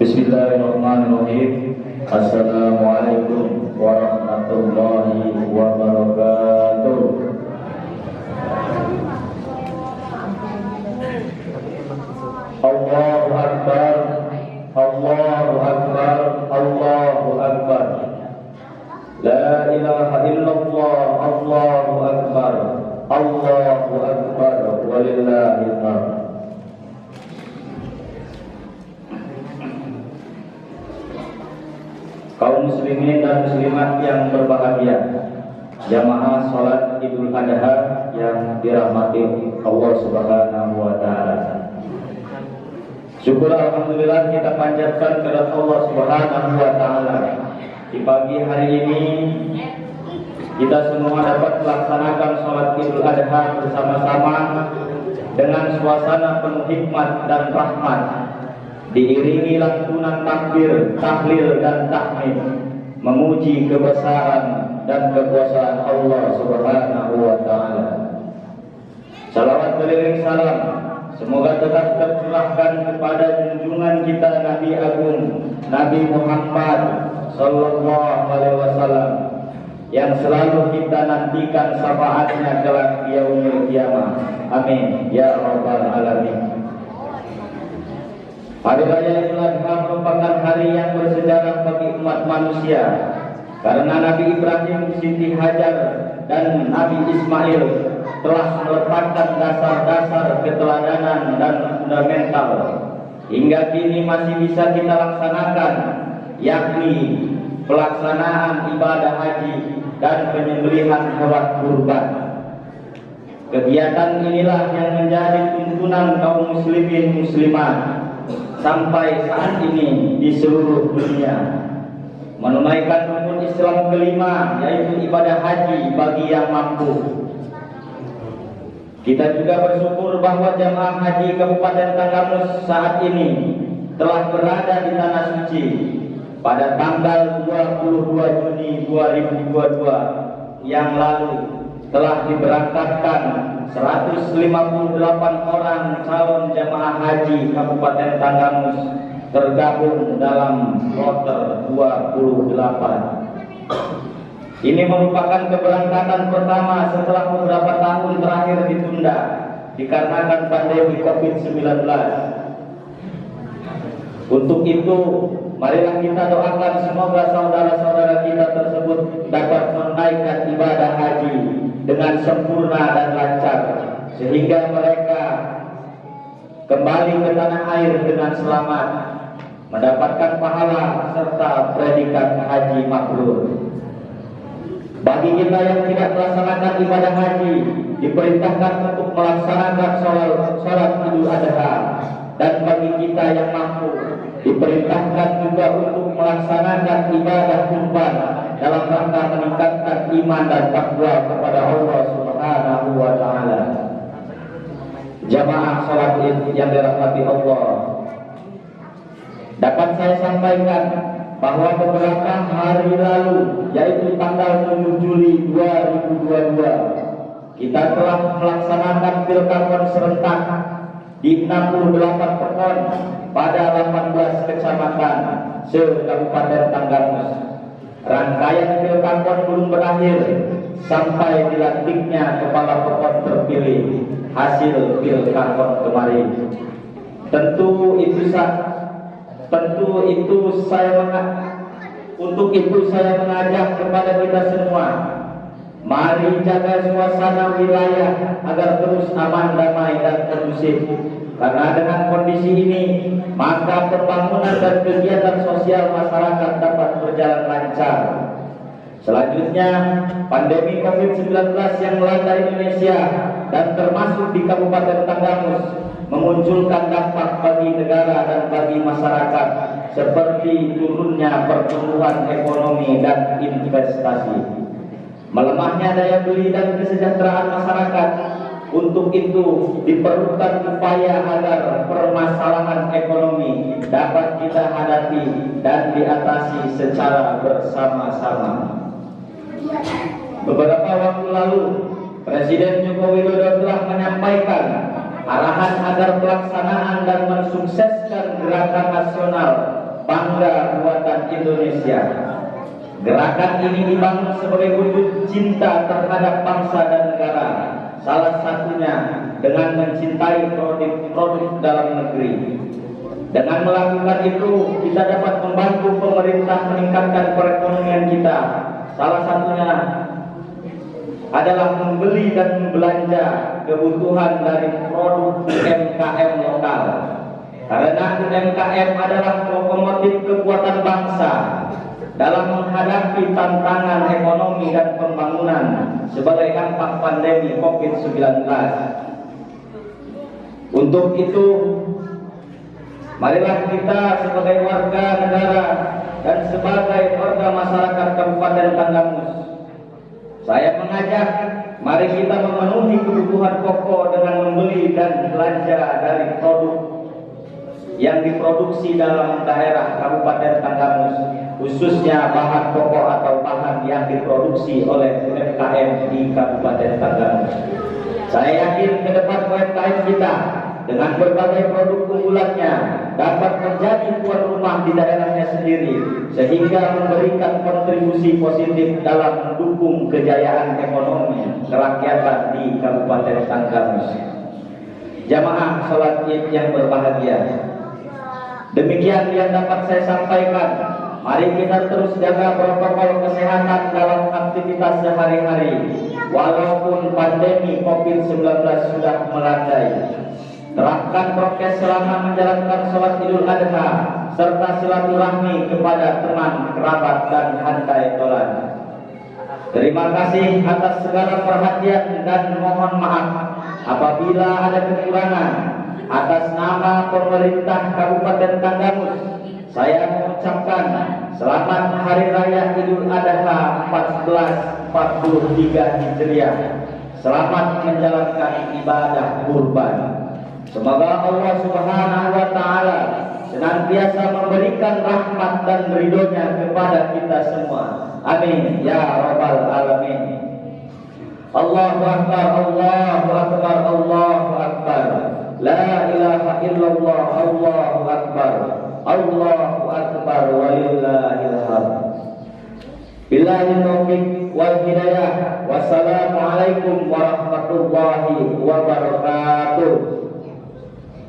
Bismillahirrahmanirrahim. Assalamualaikum warahmatullahi wabarakatuh. Allahu Akbar, Allahu Akbar, Allahu Akbar. La ilaha illallah, Allahu Akbar, Allahu Akbar, walillahil hamd. Kaum muslimin dan muslimat yang berbahagia, jamaah salat Idul Adha yang dirahmati Allah Subhanahu wa taala. Syukur alhamdulillah kita panjatkan kepada Allah Subhanahu wa taala. Di pagi hari ini kita semua dapat melaksanakan salat Idul Adha bersama-sama dengan suasana penuh hikmat dan rahmat, diiringi lantunan takbir, tahlil dan tahmid, memuji kebesaran dan kekuasaan Allah Subhanahu wa taala. Salawat beriring salam semoga tetap tercurahkan kepada junjungan kita Nabi Agung Nabi Muhammad sallallahu alaihi wasallam yang selalu kita nantikan syafaatnya kelak yaumil qiyamah. Amin ya rabbal alamin. Hari Raya Idul Adha merupakan hari yang bersejarah bagi umat manusia, karena Nabi Ibrahim, Siti Hajar, dan Nabi Ismail telah meletakkan dasar-dasar keteladanan dan fundamental hingga kini masih bisa kita laksanakan, yakni pelaksanaan ibadah haji dan penyembelihan hewan kurban. Kegiatan inilah yang menjadi tuntunan kaum muslimin muslimat sampai saat ini di seluruh dunia, menunaikan rukun Islam kelima, yaitu ibadah haji bagi yang mampu. Kita juga bersyukur bahwa jamaah haji Kabupaten Tanggamus saat ini telah berada di tanah suci pada tanggal 22 Juni 2022 yang lalu. Telah diberangkatkan 158 orang calon jamaah haji Kabupaten Tanggamus tergabung dalam kloter 28. Ini merupakan keberangkatan pertama setelah beberapa tahun terakhir ditunda dikarenakan pandemi COVID-19. Untuk itu, marilah kita doakan semoga saudara-saudara kita tersebut dapat menunaikan ibadah haji dengan sempurna dan lancar, sehingga mereka kembali ke tanah air dengan selamat, mendapatkan pahala serta predikat haji mabrur. Bagi kita yang tidak melaksanakan ibadah haji, diperintahkan untuk melaksanakan sholat Idul Adha, dan bagi kita yang mampu, diperintahkan juga untuk melaksanakan ibadah kurban dalam rangka meningkatkan iman dan takwa kepada Allah Subhanahu wa taala. Jamaah salat Id yang dirahmati Allah, dapat saya sampaikan bahwa beberapa hari lalu, yaitu tanggal 7 Juli 2022, kita telah melaksanakan pilkada serentak di 68 pekon pada 18 kecamatan se-Kabupaten Tanggamus. Rangkaian pilkada belum berakhir sampai dilantiknya kepala pekon terpilih hasil pilkada kemarin. Untuk itu saya mengajak kepada kita semua, mari jaga suasana wilayah agar terus aman, damai dan kondusif. Karena dengan kondisi ini, maka pembangunan dan kegiatan sosial masyarakat dapat berjalan lancar. Selanjutnya, pandemi COVID-19 yang melanda Indonesia dan termasuk di Kabupaten Tanggamus memunculkan dampak bagi negara dan bagi masyarakat, seperti turunnya pertumbuhan ekonomi dan investasi, melemahnya daya beli dan kesejahteraan masyarakat. Untuk itu diperlukan upaya agar permasalahan ekonomi dapat kita hadapi dan diatasi secara bersama-sama. Beberapa waktu lalu, Presiden Joko Widodo telah menyampaikan arahan agar pelaksanaan dan mensukseskan gerakan nasional Indonesia. Gerakan ini dibangun sebagai wujud cinta terhadap bangsa dan negara, salah satunya dengan mencintai produk dalam negeri. Dengan melakukan itu, kita dapat membantu pemerintah meningkatkan perekonomian kita. Salah satunya adalah membeli dan membelanja kebutuhan dari produk UMKM lokal. Karena UMKM adalah lokomotif kekuatan bangsa dalam menghadapi tantangan ekonomi dan pembangunan sebagai dampak pandemi COVID-19. Untuk itu, marilah kita sebagai warga negara dan sebagai warga masyarakat Kabupaten Tanggamus, saya mengajak, mari kita memenuhi kebutuhan pokok dengan membeli dan belanja dari produk yang diproduksi dalam daerah Kabupaten Tanggamus, khususnya bahan pokok atau bahan yang diproduksi oleh UMKM di Kabupaten Tanggamus. Saya yakin ke depan UMKM kita dengan berbagai produk unggulannya dapat menjadi tuan rumah di daerahnya sendiri, sehingga memberikan kontribusi positif dalam mendukung kejayaan ekonomi kerakyatan di Kabupaten Tanggamus. Jamaah sholat Id yang berbahagia, demikian yang dapat saya sampaikan. Mari kita terus jaga protokol kesehatan dalam aktivitas sehari-hari. Walaupun pandemi COVID-19 sudah melandai, terapkan prokes selama menjalankan sholat Idul Adha serta silaturahmi kepada teman, kerabat, dan handai tolan. Terima kasih atas segala perhatian dan mohon maaf apabila ada kekurangan. Atas nama pemerintah Kabupaten Tanggamus, saya mengucapkan selamat Hari Raya Idul Adha 1443 Hijriah. Selamat menjalankan ibadah kurban. Semoga Allah Subhanahu wa Ta'ala senantiasa memberikan rahmat dan ridhonya kepada kita semua. Amin ya rabbal alamin. Allahu akbar, Allahu akbar, Allahu akbar. La ilaha illallah, Allahu akbar, Allahu akbar, walillahil hamd. Billahi taufiq wal hidayah. Wassalamualaikum warahmatullahi wabarakatuh.